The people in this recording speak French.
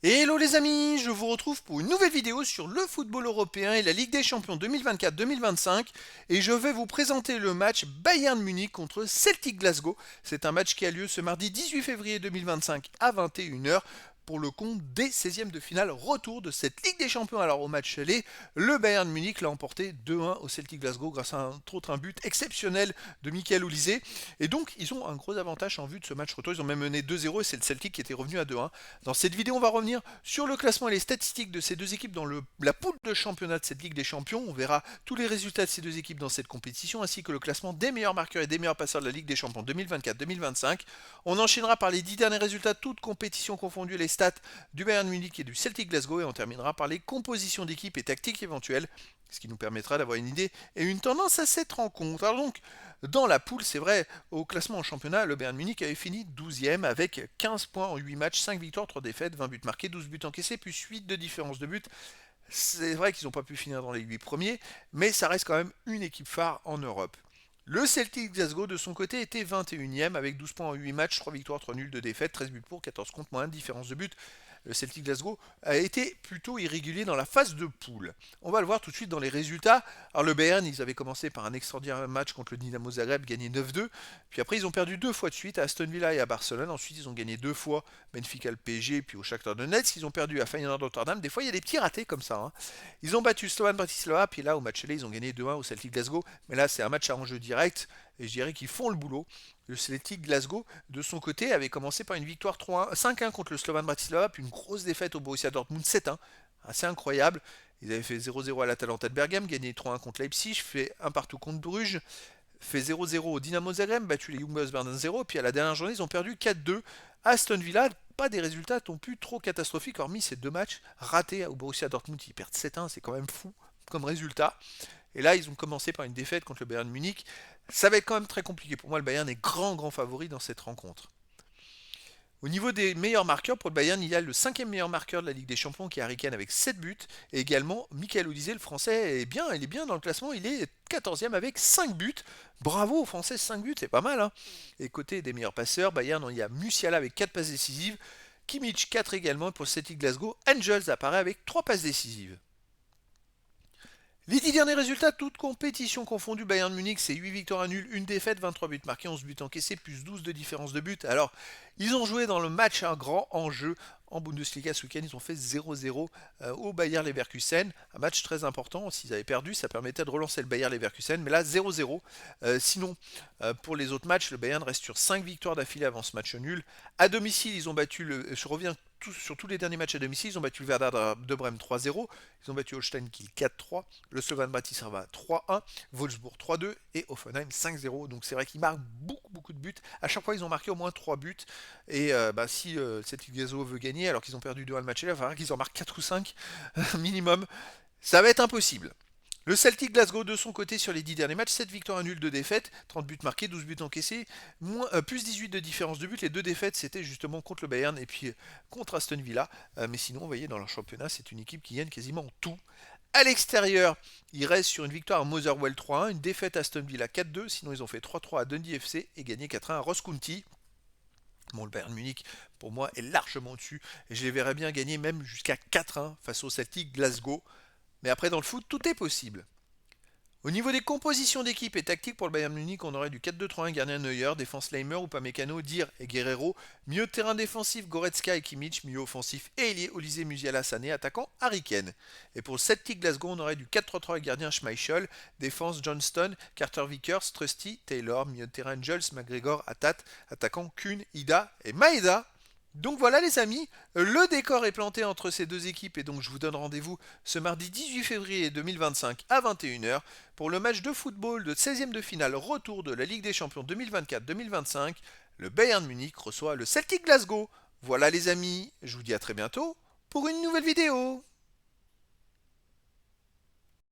Hello les amis, je vous retrouve pour une nouvelle vidéo sur le football européen et la Ligue des Champions 2024-2025 et je vais vous présenter le match Bayern Munich contre Celtic Glasgow. C'est un match qui a lieu ce mardi 18 février 2025 à 21 h pour le compte des 16e de finale retour de cette Ligue des Champions. Alors au match aller, le Bayern Munich l'a emporté 2-1 au Celtic Glasgow grâce à entre autres un but exceptionnel de Michael Olise. Et donc ils ont un gros avantage en vue de ce match retour. Ils ont même mené 2-0 et c'est le Celtic qui était revenu à 2-1. Dans cette vidéo, on va revenir sur le classement et les statistiques de ces deux équipes dans la poule de championnat de cette Ligue des Champions. On verra tous les résultats de ces deux équipes dans cette compétition, ainsi que le classement des meilleurs marqueurs et des meilleurs passeurs de la Ligue des Champions 2024-2025. On enchaînera par les 10 derniers résultats, toutes compétitions confondues, les stats du Bayern Munich et du Celtic Glasgow, et on terminera par les compositions d'équipes et tactiques éventuelles, ce qui nous permettra d'avoir une idée et une tendance à cette rencontre. Alors donc, dans la poule, c'est vrai, au classement en championnat, le Bayern Munich avait fini 12e avec 15 points en 8 matchs, 5 victoires, 3 défaites, 20 buts marqués, 12 buts encaissés, plus 8 de différence de but. C'est vrai qu'ils n'ont pas pu finir dans les 8 premiers, mais ça reste quand même une équipe phare en Europe. Le Celtic Glasgow, de son côté, était 21e avec 12 points en 8 matchs, 3 victoires, 3 nuls, 2 défaites, 13 buts pour, 14 contre, moins 1 différence de but. Le Celtic Glasgow a été plutôt irrégulier dans la phase de poule. On va le voir tout de suite dans les résultats. Alors le Bayern, ils avaient commencé par un extraordinaire match contre le Dynamo Zagreb, gagné 9-2. Puis après, ils ont perdu 2 fois de suite à Aston Villa et à Barcelone. Ensuite, ils ont gagné 2 fois Benfica, le PSG, puis au Shakhtar Donetsk. Ils ont perdu à Feyenoord Rotterdam. Des fois, il y a des petits ratés comme ça, hein. Ils ont battu Slovan Bratislava, puis là, au match aller, ils ont gagné 2-1 au Celtic Glasgow. Mais là, c'est un match à enjeu direct, et je dirais qu'ils font le boulot. Le Celtic Glasgow, de son côté, avait commencé par une victoire 3-1, 5-1 contre le Slovan Bratislava, puis une grosse défaite au Borussia Dortmund 7-1. Assez incroyable. Ils avaient fait 0-0 à l'Atalanta de Bergame, gagné 3-1 contre Leipzig, fait un partout contre Bruges, fait 0-0 au Dynamo Zagreb, battu les Young Boys Bern 0, puis à la dernière journée, ils ont perdu 4-2 à Aston Villa. Pas des résultats non plus trop catastrophiques, hormis ces 2 matchs ratés au Borussia Dortmund. Ils perdent 7-1, c'est quand même fou comme résultat. Et là, ils ont commencé par une défaite contre le Bayern Munich. Ça va être quand même très compliqué. Pour moi, le Bayern est grand favori dans cette rencontre. Au niveau des meilleurs marqueurs, pour le Bayern, il y a le 5e meilleur marqueur de la Ligue des Champions qui est Harry Kane avec 7 buts. Et également, Michael Olise, le Français, est bien, il est bien dans le classement. Il est 14e avec 5 buts. Bravo aux Français, 5 buts, c'est pas mal, hein. Et côté des meilleurs passeurs, Bayern, il y a Musiala avec 4 passes décisives. Kimmich 4 également. Et pour Celtic Glasgow, Angels apparaît avec 3 passes décisives. Les 10 derniers résultats, toutes compétitions confondues, Bayern Munich, c'est 8 victoires à nul, 1 défaite, 23 buts marqués, 11 buts encaissés, plus 12 de différence de but. Alors, ils ont joué dans le match un grand enjeu en Bundesliga ce week-end. Ils ont fait 0-0 au Bayer Leverkusen. Un match très important. S'ils avaient perdu, ça permettait de relancer le Bayer Leverkusen. Mais là, 0-0. Sinon, pour les autres matchs, le Bayern reste sur 5 victoires d'affilée avant ce match nul. À domicile, ils ont battu je reviens sur tous les derniers matchs à domicile, ils ont battu le Werder de Brême 3-0, ils ont battu Holstein Kiel 4-3, le Slovan Bratislava 3-1, Wolfsburg 3-2 et Hoffenheim 5-0. Donc c'est vrai qu'ils marquent beaucoup de buts. À chaque fois, ils ont marqué au moins 3 buts. Et si cette Glasgow veut gagner, alors qu'ils ont perdu 2-1 le match, il va falloir qu'ils en marquent 4 ou 5 minimum. Ça va être impossible. Le Celtic Glasgow de son côté sur les 10 derniers matchs, 7 victoires à nul, 2 défaites, 30 buts marqués, 12 buts encaissés, plus 18 de différence de but. Les 2 défaites c'était justement contre le Bayern et puis contre Aston Villa. Mais sinon, vous voyez, dans leur championnat, c'est une équipe qui gagne quasiment tout. À l'extérieur, ils restent sur une victoire à Motherwell 3-1, une défaite à Aston Villa 4-2, sinon ils ont fait 3-3 à Dundee FC et gagné 4-1 à Ross County. Bon, le Bayern Munich, pour moi, est largement au-dessus. Et je les verrais bien gagner même jusqu'à 4-1 face au Celtic Glasgow. Mais après, dans le foot, tout est possible. Au niveau des compositions d'équipe et tactique pour le Bayern Munich, on aurait du 4-2-3-1 gardien Neuer, défense Leimer, Upamecano, Dir et Guerrero, milieu de terrain défensif Goretzka et Kimmich, milieu offensif et ailier Olise Musiala Sané, attaquant Harry Kane. Et pour le Celtic Glasgow, on aurait du 4-3-3 gardien Schmeichel, défense Johnston, Carter Vickers, Trusty, Taylor, milieu de terrain Jules, McGregor, Atat, attaquant Kuhn, Ida et Maeda. Donc voilà les amis, le décor est planté entre ces deux équipes et donc je vous donne rendez-vous ce mardi 18 février 2025 à 21 h pour le match de football de 16e de finale retour de la Ligue des Champions 2024-2025. Le Bayern Munich reçoit le Celtic Glasgow. Voilà les amis, je vous dis à très bientôt pour une nouvelle vidéo.